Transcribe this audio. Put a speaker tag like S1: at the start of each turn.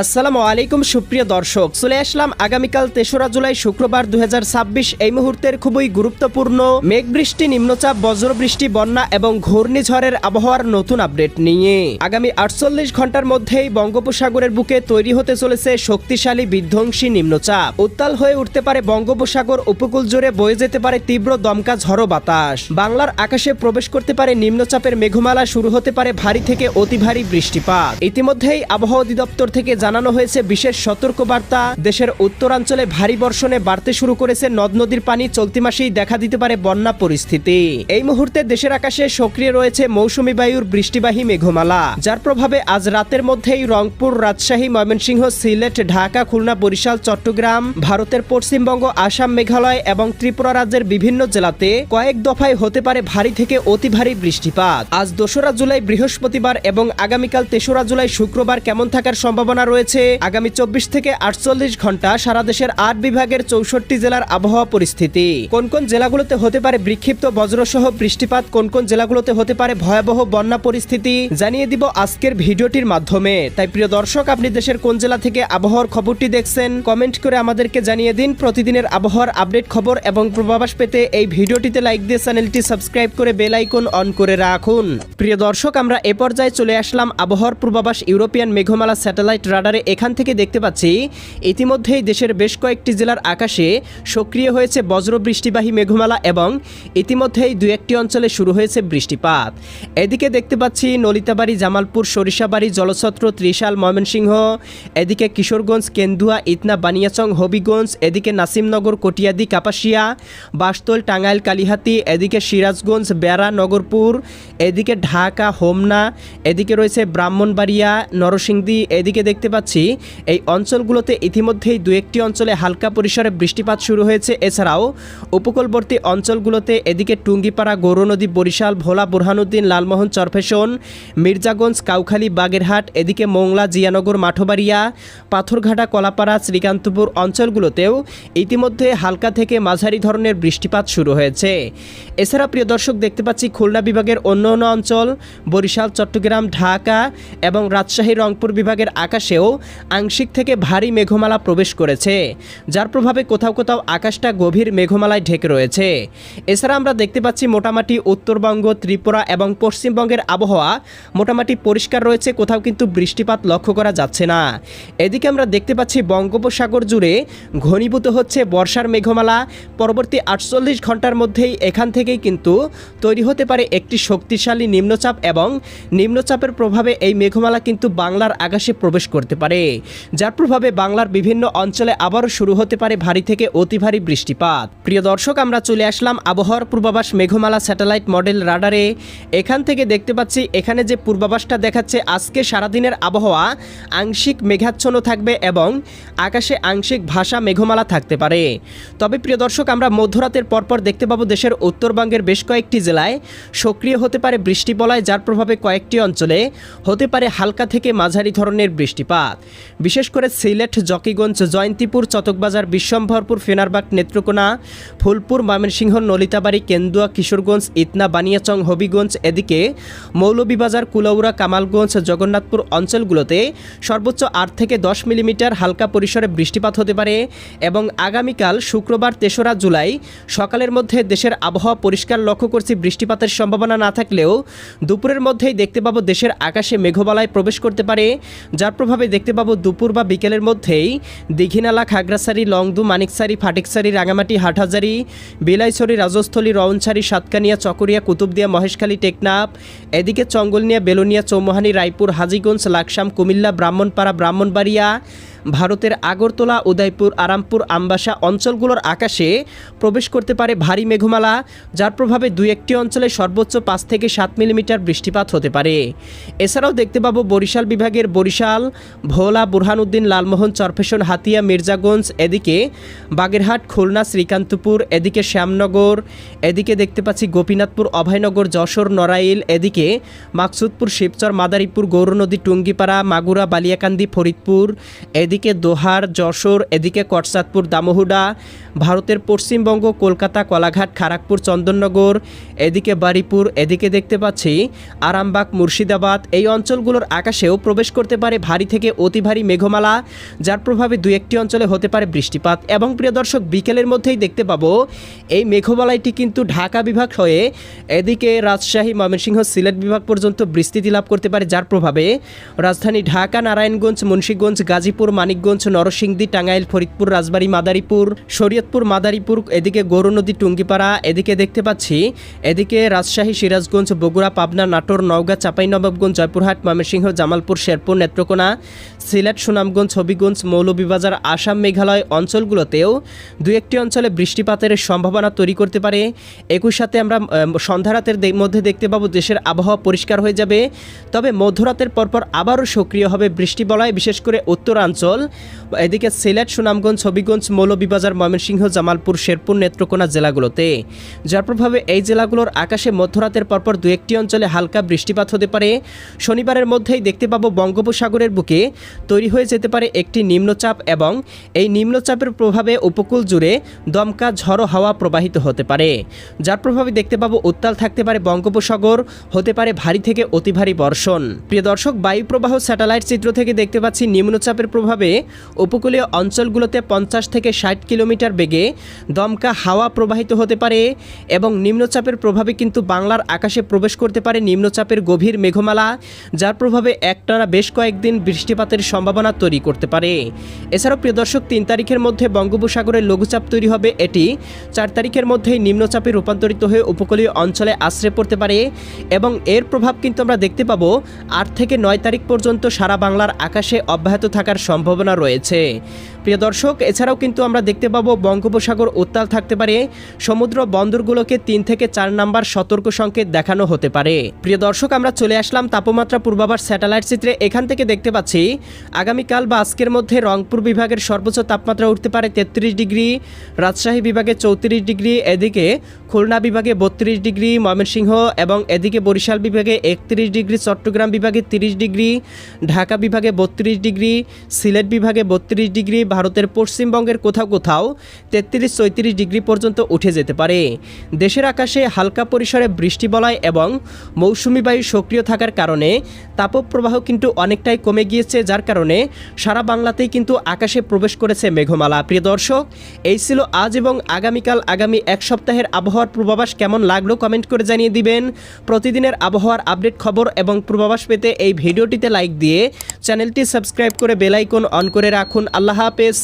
S1: আসসালামু আলাইকুম সুপ্রিয় দর্শক, চলে আসলাম আগামীকাল ৩রা জুলাই শুক্রবার ২০২৬ এই মুহূর্তের খুবই গুরুত্বপূর্ণ মেঘ বৃষ্টি, নিম্নচাপ, বজ্রবৃষ্টি, বন্যা এবং ঘূর্ণিঝড়ের আবহাওয়ার নতুন আপডেট নিয়ে। আগামী ৪৮ ঘন্টার মধ্যেই বঙ্গোপসাগরের বুকে তৈরি হতে চলেছে শক্তিশালী বিধ্বংসী নিম্নচাপ। উত্তাল হয়ে উঠতে পারে বঙ্গোপসাগর, উপকূল জুড়ে বয়ে যেতে পারে তীব্র দমকা ঝড়ো বাতাস। বাংলার আকাশে প্রবেশ করতে পারে নিম্নচাপের মেঘমালা, শুরু হতে পারে ভারী থেকে অতি ভারী বৃষ্টিপাত। ইতিমধ্যেই আবহাওয়া অধিদপ্তর থেকে জানানো হয়েছে বিশেষ সতর্কবার্তা। দেশের উত্তরাঞ্চলে ভারী বর্ষণে বাড়তে শুরু করেছে নদ নদীর পানি, চলতি মাসেই দেখা দিতে পারে বন্যা পরিস্থিতি। এই মুহূর্তে দেশের আকাশে সক্রিয় রয়েছে মৌসুমী বায়ুর বৃষ্টিবাহী মেঘমালা, যার প্রভাবে আজ রাতের মধ্যেই রংপুর, রাজশাহী, ময়মনসিংহ, সিলেট, ঢাকা, খুলনা, বরিশাল, চট্টগ্রাম, ভারতের পশ্চিমবঙ্গ, আসাম, মেঘালয় এবং ত্রিপুরা রাজ্যের বিভিন্ন জেলাতে কয়েক দফায় হতে পারে ভারী থেকে অতি ভারী বৃষ্টিপাত। আজ ২রা জুলাই বৃহস্পতিবার এবং আগামীকাল ৩রা জুলাই শুক্রবার কেমন থাকার সম্ভাবনা রয়েছে? আগামী ২৪ থেকে ৪৮ ঘন্টা সারা দেশের ৮ বিভাগের ৬৪ জেলার আবহাওয়া পরিস্থিতি। কোন কোন জেলাগুলোতে হতে পারে বিক্ষিপ্ত বজ্রসহ বৃষ্টিপাত, কোন কোন জেলাগুলোতে হতে পারে ভয়াবহ বন্যা পরিস্থিতি জানিয়ে দিব আজকের ভিডিওটির মাধ্যমে। তাই প্রিয় দর্শক, আপনি দেশের কোন জেলা থেকে আবহাওয়ার খবরটি দেখছেন কমেন্ট করে আমাদেরকে জানিয়ে দিন। প্রতিদিনের আবহাওয়ার আপডেট খবর এবং পূর্বাভাস পেতে এই ভিডিওটিতে লাইক দিয়ে চ্যানেলটি সাবস্ক্রাইব করে বেল আইকন অন করে রাখুন। প্রিয় দর্শক, আমরা এ পর্যায়ে চলে আসলাম আবহাওয়ার পূর্বাভাস ইউরোপিয়ান মেঘমালা স্যাটেলাইট রাডারে। এখান থেকে দেখতে পাচ্ছি ইতিমধ্যেই দেশের বেশ কয়েকটি জেলার আকাশে সক্রিয় হয়েছে বজ্রবৃষ্টিবাহী মেঘমালা এবং ইতিমধ্যেই দু একটি অঞ্চলে শুরু হয়েছে বৃষ্টিপাত। এদিকে দেখতে পাচ্ছি নলিতাবাড়ি, জামালপুর, সরিষাবাড়ি, জলছত্র, ত্রিশাল, ময়মনসিংহ, এদিকে কিশোরগঞ্জ, কেন্দুয়া, ইতনা, বানিয়াচং, হবিগঞ্জ, এদিকে নাসিমনগর, কটিয়াদি, কাপাসিয়া, বাসতল, টাঙ্গাইল, কালিহাতি, এদিকে সিরাজগঞ্জ, বেড়া, নগরপুর, এদিকে ঢাকা, হোমনা, এদিকে রয়েছে ব্রাহ্মণবাড়িয়া, নরসিংদী। এদিকে দেখতে পাচ্ছি এই অঞ্চলগুলোতে ইতিমধ্যেই দু একটি অঞ্চলে হালকা পরিসরে বৃষ্টিপাত শুরু হয়েছে। এছাড়াও উপকূলবর্তী অঞ্চলগুলোতে এদিকে টুঙ্গিপাড়া, গৌরনদী, বরিশাল, ভোলা, বুরহানুদ্দিন, লালমোহন, চরফেশন, মির্জাগঞ্জ, কাউখালী, বাগেরহাট, এদিকে মোংলা, জিয়ানগর, মাঠবাড়িয়া, পাথরঘাটা, কলাপাড়া, শ্রীকান্তপুর অঞ্চলগুলোতেও ইতিমধ্যে হালকা থেকে মাঝারি ধরনের বৃষ্টিপাত শুরু হয়েছে। এছাড়া প্রিয় দর্শক, দেখতে পাচ্ছি খুলনা বিভাগের অন্য অন্য অঞ্চল, বরিশাল, চট্টগ্রাম, ঢাকা এবং রাজশাহী, রংপুর বিভাগের আকাশেও আংশিক থেকে ভারী মেঘমালা প্রবেশ করেছে, যার প্রভাবে কোথাও কোথাও আকাশটা গভীর মেঘমালায় ঢেকে রয়েছে। এছাড়া আমরা দেখতে পাচ্ছি মোটামুটি উত্তরবঙ্গ, ত্রিপুরা এবং পশ্চিমবঙ্গের আবহাওয়া মোটামুটি পরিষ্কার রয়েছে, কোথাও কিন্তু বৃষ্টিপাত লক্ষ্য করা যাচ্ছে না। এদিকে আমরা দেখতে পাচ্ছি বঙ্গোপসাগর জুড়ে ঘনীভূত হচ্ছে বর্ষার মেঘমালা। পরবর্তী ৪৮ ঘন্টার মধ্যেই এখান থেকেই কিন্তু তৈরি হতে পারে একটি শক্তিশালী নিম্নচাপ এবং নিম্নচাপের প্রভাবে এই মেঘমালা কিন্তু বাংলার আকাশে প্রবেশ করতে পারে, যার প্রভাবে বাংলার বিভিন্ন অঞ্চলে আবারও শুরু হতে পারে ভারী থেকে অতি ভারী বৃষ্টিপাত। প্রিয় দর্শক, আমরা চলে আসলাম আবহাওয়ার পূর্বাভাস মেঘমালা স্যাটেলাইট মডেল রাডারে। এখান থেকে দেখতে পাচ্ছি এখানে যে পূর্বাভাসটা দেখাচ্ছে আজকে সারাদিনের আবহাওয়া আংশিক মেঘাচ্ছন্ন থাকবে এবং আকাশে আংশিক ভাসা মেঘমালা থাকতে পারে। তবে প্রিয় দর্শক, আমরা মধ্যরাতের পরপর দেখতে পাবো দেশের উত্তরবঙ্গের বেশ কয়েকটি জেলায় সক্রিয় হতে পারে বৃষ্টিবলয়, যার প্রভাবে কয়েকটি অঞ্চলে হতে পারে হালকা থেকে মাঝারি ধরনের বৃষ্টিপাত। বিশেষ করে সিলেট, জকিগঞ্জ, জয়ন্তীপুর, চতকবাজার, বিশ্বম্ভরপুর, ফেনারবাগ, নেত্রকোনা, ফুলপুর, ময়মনসিংহ, নলিতাবাড়ি, কেন্দুয়া, কিশোরগঞ্জ, ইতনা, বানিয়াচং, হবিগঞ্জ, এদিকে মৌলভীবাজার, কুলাউড়া, কামালগঞ্জ, জগন্নাথপুর অঞ্চলগুলোতে সর্বোচ্চ ৮ থেকে ১০ মিলিমিটার হালকা পরিসরে বৃষ্টিপাত হতে পারে এবং আগামীকাল শুক্রবার ৩রা জুলাই সকালের মধ্যে দেশের আবহাওয়া পরিষ্কার লক্ষ্য করছি, বৃষ্টিপাতের সম্ভাবনা না থাকলেও দুপুরের মধ্যেই দেখতে পাবো দেশের আকাশে মেঘবালায় প্রবেশ করতে পারে, যার প্রভাবে দেখতে পাবো দুপুর বা বিকেলের মধ্যেই দীঘিনালা, খাগড়াছড়ি, লংদু, মানিকছড়ি, ফাটিকছড়ি, রাঙামাটি, হাটহাজারি, বিলাইছড়ি, রাজস্থলী, রওনছড়ি, সাতকানিয়া, চকরিয়া, কুতুবদিয়া, মহেশখালী, টেকনাফ, এদিকে চঙ্গলনিয়া, বেলোনিয়া, চৌমোহানি, রায়পুর, হাজীগঞ্জ, লাকসাম, কুমিল্লা, ব্রাহ্মণপাড়া, ব্রাহ্মণবাড়িয়া, ভারতের আগরতলা, উদয়পুর, আরামপুর, আমবাসা অঞ্চলগুলোর আকাশে প্রবেশ করতে পারে ভারী মেঘমালা, যার প্রভাবে দুই একটি অঞ্চলে সর্বোচ্চ ৫ থেকে ৭ মিলিমিটার বৃষ্টিপাত হতে পারে। এছাড়াও দেখতে পাবো বরিশাল বিভাগের বরিশাল, ভোলা, বুরহানুদ্দিন, লালমোহন, চরফেশন, হাতিয়া, মির্জাগঞ্জ, এদিকে বাগেরহাট, খুলনা, শ্রীকান্তপুর, এদিকে শ্যামনগর, এদিকে দেখতে পাচ্ছি গোপীনাথপুর, অভয়নগর, যশোর, নড়াইল, এদিকে মাকসুদপুর, শিবচর, মাদারীপুর, গৌরনদী, টুঙ্গিপাড়া, মাগুরা, বালিয়াকান্দি, ফরিদপুর, এদিকে এদিকে দোহার, যশোর, এদিকে কটসাদপুর, দামোহুডা, ভারতের পশ্চিমবঙ্গ, কলকাতা, কলাঘাট, খড়গপুর, চন্দননগর, এদিকে বারুইপুর, এদিকে দেখতে পাচ্ছি আরামবাগ, মুর্শিদাবাদ, এই অঞ্চলগুলোর আকাশেও প্রবেশ করতে পারে ভারী থেকে অতি ভারী মেঘমালা, যার প্রভাবে দু একটি অঞ্চলে হতে পারে বৃষ্টিপাত। এবং প্রিয় দর্শক, বিকেলের মধ্যেই দেখতে পাবো এই মেঘমালাটি কিন্তু ঢাকা বিভাগ হয়ে এদিকে রাজশাহী, ময়মনসিংহ, সিলেট বিভাগ পর্যন্ত বিস্তৃতি লাভ করতে পারে, যার প্রভাবে রাজধানী ঢাকা, নারায়ণগঞ্জ, মুন্সিগঞ্জ, গাজীপুর, মানিকগঞ্জ, নরসিংদী, টাঙ্গাইল, ফরিদপুর, রাজবাড়ী, মাদারীপুর, শরীয়তপুর, মাদারীপুর, এদিকে গৌরনদী, টুঙ্গিপাড়া, এদিকে দেখতে পাচ্ছি এদিকে রাজশাহী, সিরাজগঞ্জ, বগুড়া, পাবনা, নাটোর, নওগাঁ, চাঁপাইনবাবগঞ্জ, জয়পুরহাট, ময়মনসিংহ, জামালপুর, শেরপুর, নেত্রকোনা, সিলেট, সুনামগঞ্জ, হবিগঞ্জ, মৌলভীবাজার, আসাম, মেঘালয় অঞ্চলগুলোতেও দু একটি অঞ্চলে বৃষ্টিপাতের সম্ভাবনা তৈরি করতে পারে। একই সাথে আমরা সন্ধ্যারাতের মধ্যে দেখতে পাবো দেশের আবহাওয়া পরিষ্কার হয়ে যাবে, তবে মধ্যরাতের পরপর আবারও সক্রিয় হবে বৃষ্টিবলয়, বিশেষ করে উত্তরাঞ্চল, এদিকে সিলেট, সুনামগঞ্জ, হবিগঞ্জ, মৌলভীবাজার, ময়মনসিংহ, জামালপুর, শেরপুর, নেত্রকোনা জেলাগুলোতে, যার প্রভাবে এই জেলাগুলোর আকাশে মধ্যরাতের পরপর দু একটি অঞ্চলে হালকা বৃষ্টিপাত হতে পারে। শনিবারের মধ্যেই দেখতে পাবো বঙ্গোপসাগরের বুকে তৈরি হয়ে যেতে পারে একটি নিম্নচাপ, এবং এই নিম্নচাপের প্রভাবে উপকূল জুড়ে দমকা ঝড়ো হাওয়া প্রবাহিত হতে পারে, যার প্রভাবে দেখতে পাবো উত্তাল থাকতে পারে বঙ্গোপসাগর, হতে পারে ভারী থেকে অতি ভারী বর্ষণ। প্রিয় দর্শক, বায়ু প্রবাহ স্যাটেলাইট চিত্র থেকে দেখতে পাচ্ছি নিম্নচাপের প্রভাবে উপকূলীয় অঞ্চলগুলোতে 50 থেকে 60 কিলোমিটার বেগে দমকা হাওয়া প্রবাহিত হতে পারে, এবং নিম্নচাপের প্রভাবে কিন্তু বাংলার আকাশে প্রবেশ করতে পারে নিম্নচাপের গভীর মেঘমালা, যার প্রভাবে একটানা বেশ কয়েকদিন বৃষ্টিপাতের সম্ভাবনা তৈরি করতে পারে। এছাড়াও প্রিয় দর্শক, 3 তারিখের মধ্যে বঙ্গোপসাগরে লঘুচাপ তৈরি হবে, এটি 4 তারিখের মধ্যেই নিম্নচাপে রূপান্তরিত হয়ে উপকূলীয় অঞ্চলে আশ্রয় পড়তে পারে, এবং এর প্রভাব কিন্তু আমরা দেখতে পাবো 8 থেকে 9 তারিখ পর্যন্ত সারা বাংলার আকাশে অব্যাহত থাকার সম্ভাবনা রয়েছে। প্রিয় দর্শক, এছাড়াও কিন্তু আমরা দেখতে পাবো বঙ্গোপসাগর উত্তাল থাকতে পারে, সমুদ্র বন্দরগুলোকে 3 থেকে 4 নাম্বার সতর্ক সংকেত দেখানো হতে পারে। প্রিয় দর্শক, আমরা চলে আসলাম তাপমাত্রা পূর্বাভাস স্যাটেলাইট চিত্রে। এখান থেকে দেখতে পাচ্ছি আগামীকাল বা আজকের মধ্যে রংপুর বিভাগের সর্বোচ্চ তাপমাত্রা উঠতে পারে 33 ডিগ্রি, রাজশাহী বিভাগে 34 ডিগ্রি, এদিকে খুলনা বিভাগে 32 ডিগ্রি, ময়মনসিংহ এবং এদিকে বরিশাল বিভাগে 31 ডিগ্রি, চট্টগ্রাম বিভাগে 30 ডিগ্রি, ঢাকা বিভাগে 32 ডিগ্রি, সিলেট বিভাগে 32 ডিগ্রি, ভারতের পশ্চিমবঙ্গের কোথাও কোথাও 33-34 ডিগ্রি পর্যন্ত উঠে যেতে পারে। দেশের আকাশে হালকা পরিসরে বৃষ্টি বলয় এবং মৌসুমি বায়ু সক্রিয় থাকার কারণে তাপপ্রবাহ কিন্তু অনেকটাই কমে গিয়েছে, যার কারণে সারা বাংলাতেই কিন্তু আকাশে প্রবেশ করেছে মেঘমালা। প্রিয় দর্শক, এই ছিল আজ এবং আগামীকাল আগামী এক সপ্তাহের আবহাওয়ার পূর্বাভাস। কেমন লাগলো কমেন্ট করে জানিয়ে দিবেন। প্রতিদিনের আবহাওয়ার আপডেট খবর এবং পূর্বাভাস পেতে এই ভিডিওটিতে লাইক দিয়ে চ্যানেলটি সাবস্ক্রাইব করে বেল আইকন অন করে রাখুন। আল্লাহ হাফেজ।